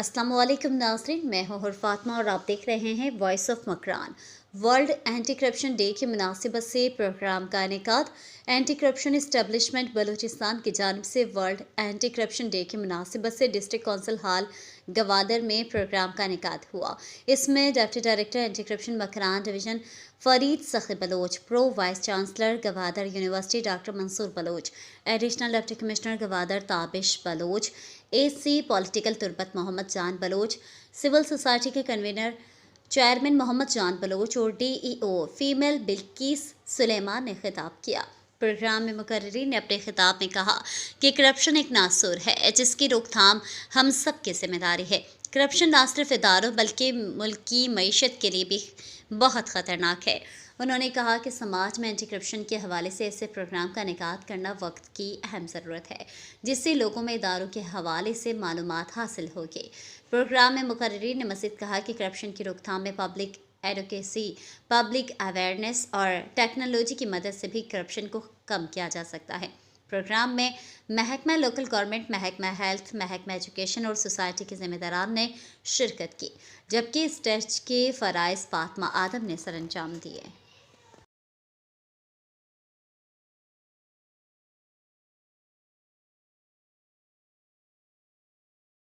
अस्सलाम वालेकुम नाज़रीन, मैं हूँ फातिमा और आप देख रहे हैं voice of Makran. World anti corruption day की मुनासिबत से प्रोग्राम का इनेकाद एंटी करप्शन इस्टेब्लिशमेंट बलूचिस्तान की जानिब से वर्ल्ड एंटी करप्शन डे की मुनासिबत से डिस्ट्रिक्ट कौंसिल हाल गवादर में प्रोग्राम का इनेकाद हुआ। इसमें deputy director anti corruption Makran division Farid Sakhi Baloch, pro vice chancellor Gwadar university doctor Mansoor Baloch, additional deputy commissioner Gwadar Tabish Baloch, AC political Turbat Mohammad Jan Baloch, civil society के कन्वीनर चेयरमैन मोहम्मद जान बलोच और DEO फीमेल बिल्किस सुलेमान ने खिताब किया। प्रोग्राम में मुकर्रिरीन ने अपने खिताब में कहा कि करप्शन एक नासूर है जिसकी रोकथाम हम सब की जिम्मेदारी है। करप्शन ना सिर्फ इदारों बल्कि मुल्क की मईशत के लिए भी बहुत ख़तरनाक है। उन्होंने कहा कि समाज में एंटी करप्शन के हवाले से ऐसे प्रोग्राम का इनेकाद करना वक्त की अहम ज़रूरत है, जिससे लोगों में इदारों के हवाले से मालूमात हासिल होगी। प्रोग्राम में मुकर्रिरीन ने मज़ीद कहा कि करप्शन की रोकथाम में पब्लिक एडवोकेसी, पब्लिक अवेयरनेस और टेक्नोलॉजी की मदद से भी करप्शन को कम किया जा सकता है। प्रोग्राम में महकमा लोकल गवर्नमेंट, महकमा हेल्थ, महकमा एजुकेशन और सोसाइटी के ज़िम्मेदारान ने शिरकत की, जबकि इस टेस्ट के फ़राइज़ फातिमा आदम ने सर अंजाम दिए।